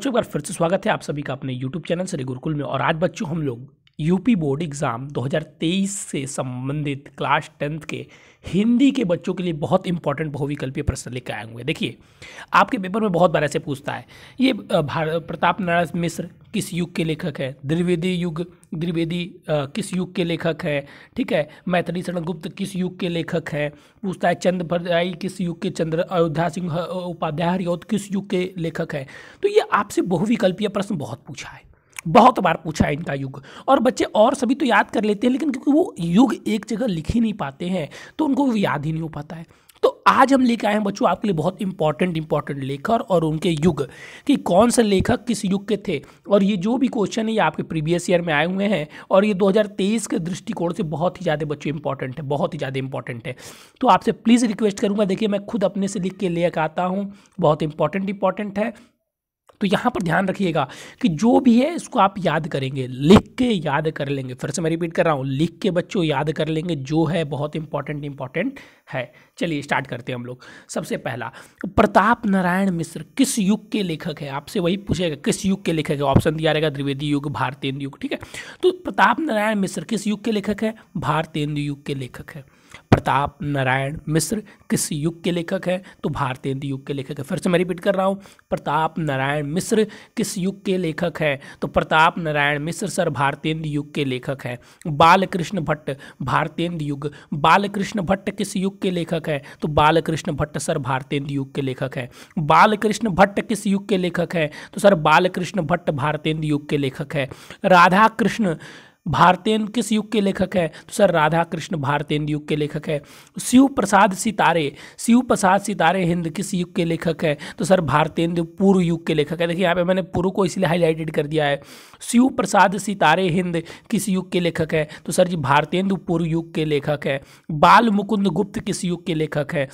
बच्चों एक बार फिर से स्वागत है आप सभी का अपने YouTube चैनल श्री गुरुकुल में। और आज बच्चों हम लोग यूपी बोर्ड एग्ज़ाम 2023 से संबंधित क्लास 10th के हिंदी के बच्चों के लिए बहुत इंपॉर्टेंट बहुविकल्पीय प्रश्न लेकर आए हुए हैं। देखिए, आपके पेपर में बहुत बार ऐसे पूछता है ये प्रताप नारायण मिश्र किस युग के लेखक है, द्विवेदी किस युग के लेखक है, ठीक है, मैथिली शरण गुप्त किस युग के लेखक है, पूछता है चंद्र भराई किस युग के, चंद्र अयोध्या सिंह उपाध्याय हरिऔध किस युग के लेखक है। तो ये आपसे बहुविकल्पीय प्रश्न बहुत पूछा है, बहुत बार पूछा है इनका युग। और बच्चे और सभी तो याद कर लेते हैं, लेकिन क्योंकि वो युग एक जगह लिख ही नहीं पाते हैं तो उनको वो याद ही नहीं हो पाता है। तो आज हम लेकर आए हैं बच्चों आपके लिए बहुत इंपॉर्टेंट लेखक और उनके युग, कि कौन से लेखक किस युग के थे। और ये जो भी क्वेश्चन है ये आपके प्रीवियस ईयर में आए हुए हैं और ये 2023 के दृष्टिकोण से बहुत ही ज़्यादा बच्चों इंपॉर्टेंट है, बहुत ही ज़्यादा इंपॉर्टेंट है। तो आपसे प्लीज़ रिक्वेस्ट करूँगा, देखिए मैं खुद अपने से लिख के लेकर आता हूँ, बहुत इंपॉर्टेंट है। तो यहाँ पर ध्यान रखिएगा कि जो भी है इसको आप याद करेंगे, लिख के याद कर लेंगे। फिर से मैं रिपीट कर रहा हूँ, लिख के बच्चों याद कर लेंगे, जो है बहुत इंपॉर्टेंट है। चलिए स्टार्ट करते हैं हम लोग। सबसे पहला, प्रताप नारायण मिश्र किस युग के लेखक है, आपसे वही पूछेगा किस युग के लेखक है। ऑप्शन दिया रहेगा द्विवेदी युग, भारतेंदु युग, ठीक है। तो प्रताप नारायण मिश्र किस युग के लेखक है, भारतेंदु युग के लेखक है। प्रताप नारायण मिश्र किस युग के लेखक है, तो भारतेंदु युग के लेखक है। फिर से मैं रिपीट कर रहा हूँ, प्रताप नारायण मिश्र किस युग के लेखक है, तो प्रताप नारायण मिश्र सर भारतेंदु युग के लेखक है। बालकृष्ण भट्ट भारतेंदु युग, बालकृष्ण भट्ट किस युग के लेखक है, तो बालकृष्ण भट्ट सर भारतेंदु युग के लेखक है। बालकृष्ण भट्ट किस युग के लेखक है, तो सर बालकृष्ण भट्ट भारतेंदु युग के लेखक है। राधा कृष्ण भारतेंदु किस युग के लेखक है, तो सर राधा कृष्ण भारतेंदु युग के लेखक है। शिव प्रसाद सितारे हिंद किस युग के लेखक है, तो सर भारतेंदु पूर्व युग के लेखक है। देखिए यहाँ पे मैंने पूर्व को इसलिए हाईलाइटेड कर दिया है। शिव प्रसाद सितारे हिंद किस युग के लेखक है, तो सर जी भारतेंदु पूर्व युग के लेखक है। बाल मुकुंद गुप्त किस युग के लेखक है,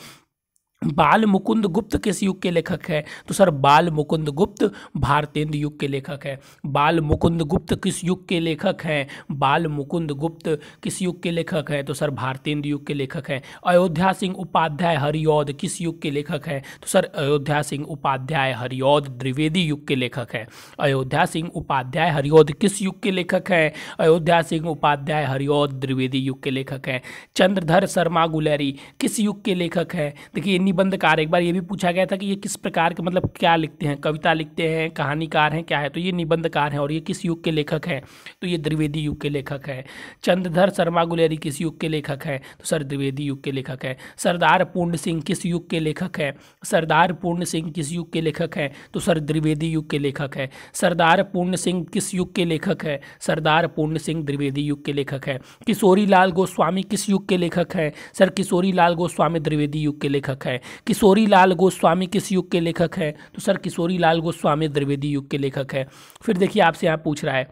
बाल मुकुंद गुप्त किस युग के लेखक है, तो सर बाल मुकुंद गुप्त भारतेंदु युग के लेखक है। बाल मुकुंद गुप्त किस युग के लेखक हैं, बाल मुकुंद गुप्त किस युग के लेखक है, तो सर भारतेंदु युग के लेखक है। अयोध्या सिंह उपाध्याय हरिऔध किस युग के लेखक है, तो सर अयोध्या सिंह उपाध्याय हरिऔध द्विवेदी युग के लेखक है। अयोध्या सिंह उपाध्याय हरिऔध किस युग के लेखक है, अयोध्या सिंह उपाध्याय हरिऔध द्विवेदी युग के लेखक है। चंद्रधर शर्मा गुलेरी किस युग के लेखक है। देखिए निबंधकार, एक बार ये भी पूछा गया था कि ये किस प्रकार के, मतलब क्या लिखते हैं, कविता लिखते हैं, कहानीकार हैं, क्या है, तो ये निबंधकार हैं। और ये किस युग के लेखक हैं, तो ये द्विवेदी युग के लेखक है। चंद्रधर शर्मा गुलेरी किस युग के लेखक है, तो सर द्विवेदी युग के लेखक है। सरदार पूर्ण सिंह किस युग के लेखक है, सरदार पूर्ण सिंह किस युग के लेखक है, तो सर द्विवेदी युग के लेखक है। सरदार पूर्ण सिंह किस युग के लेखक है, सरदार पूर्ण सिंह द्विवेदी युग के लेखक है। किशोरी लाल गोस्वामी किस युग के लेखक है, सर किशोरी लाल गोस्वामी द्विवेदी युग के लेखक है। किशोरी लाल गोस्वामी किस युग के लेखक है, तो सर किशोरी लाल गोस्वामी द्विवेदी युग के लेखक है। फिर देखिए आपसे यहाँ पूछ रहा है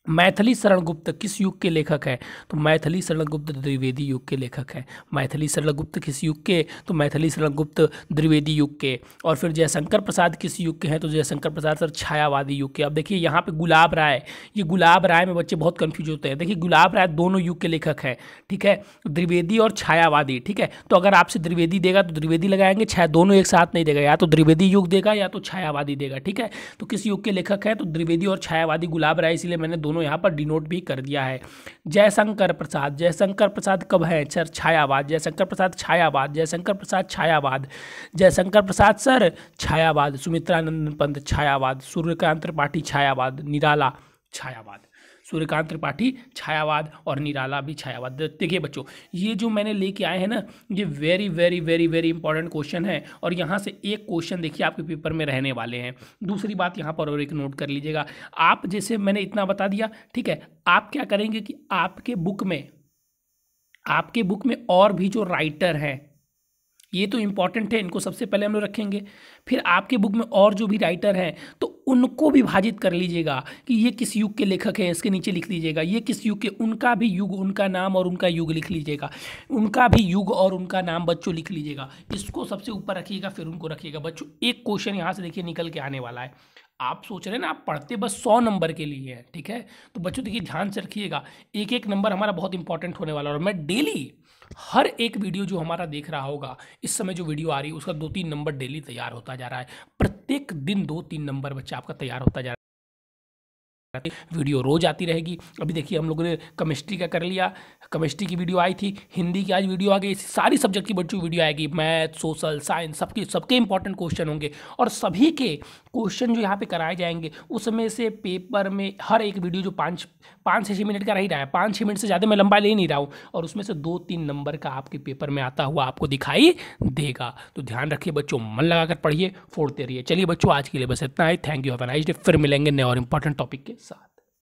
मैथिली शरण गुप्त किस युग के लेखक है, तो मैथिली शरण गुप्त द्विवेदी युग के लेखक है। मैथिली शरण गुप्त किस युग के, तो मैथिली शरण गुप्त द्विवेदी युग के। और फिर जयशंकर प्रसाद किस युग के हैं, तो जयशंकर प्रसाद सर छायावादी युग के। अब देखिए यहाँ पे गुलाब राय, ये गुलाब राय में बच्चे बहुत कंफ्यूज होते हैं। देखिए गुलाब राय दोनों युग के लेखक हैं, ठीक है, द्विवेदी और छायावादी, ठीक है। तो अगर आपसे द्विवेदी देगा तो द्विवेदी लगाएंगे, छाया दोनों एक साथ नहीं देगा, या तो द्विवेदी युग देगा या तो छायावादी देगा, ठीक है। तो किस युग के लेखक है, तो द्विवेदी और छायावादी गुलाब राय, इसलिए मैंने दोनों यहाँ पर डिनोट भी कर दिया है। जयशंकर प्रसाद कब है, सर छायावाद, जयशंकर प्रसाद छायावाद, जयशंकर प्रसाद छायावाद, जयशंकर प्रसाद सर छायावाद। सुमित्रानंद पंत छायावाद, सूर्यकांत त्रिपाठी छायावाद, निराला छायावाद, सूर्यकांत त्रिपाठी छायावाद और निराला भी छायावाद। देखिए बच्चों, ये जो मैंने लेके आए हैं ना, ये very very very very important question है। और यहाँ से एक क्वेश्चन देखिए आपके पेपर में रहने वाले हैं। दूसरी बात यहाँ पर और एक नोट कर लीजिएगा, आप जैसे मैंने इतना बता दिया, ठीक है, आप क्या करेंगे कि आपके बुक में और भी जो राइटर हैं, ये तो इंपॉर्टेंट है, इनको सबसे पहले हम लोग रखेंगे। फिर आपके बुक में और जो भी राइटर हैं तो उनको विभाजित कर लीजिएगा कि ये किस युग के लेखक हैं, इसके नीचे लिख लीजिएगा ये किस युग के, उनका भी युग, उनका नाम और उनका युग लिख लीजिएगा, उनका भी युग और उनका नाम बच्चों लिख लीजिएगा। इसको सबसे ऊपर रखिएगा, फिर उनको रखिएगा। बच्चों एक क्वेश्चन यहाँ से देखिए निकल के आने वाला है। आप सोच रहे हैं ना आप पढ़ते बस 100 नंबर के लिए है, ठीक है, तो बच्चों देखिए ध्यान से रखिएगा, एक एक नंबर हमारा बहुत इंपॉर्टेंट होने वाला है। और मैं डेली हर एक वीडियो जो हमारा देख रहा होगा, इस समय जो वीडियो आ रही है उसका 2-3 नंबर डेली तैयार होता जा रहा है। प्रत्येक दिन 2-3 नंबर बच्चा आपका तैयार होता जा रहा है। वीडियो रोज आती रहेगी। अभी देखिए हम लोगों ने केमिस्ट्री का कर लिया, केमिस्ट्री की वीडियो आई थी, हिंदी की आज वीडियो आ गई, सारी सब्जेक्ट की बच्चों की वीडियो आएगी, मैथ, सोशल, साइंस, सबके इंपॉर्टेंट क्वेश्चन होंगे और सभी के क्वेश्चन जो यहाँ पे कराए जाएंगे उसमें से पेपर में हर एक वीडियो जो 5 से 6 मिनट का रह रहा है, 5-6 मिनट से ज़्यादा मैं लंबा ले नहीं रहा हूँ, और उसमें से 2-3 नंबर का आपके पेपर में आता हुआ आपको दिखाई देगा। तो ध्यान रखिए बच्चों, मन लगाकर पढ़िए, फोड़ते रहिए। चलिए बच्चों, आज के लिए बस इतना ही। Thank you, have a nice day. फिर मिलेंगे नए और इंपॉर्टेंट टॉपिक के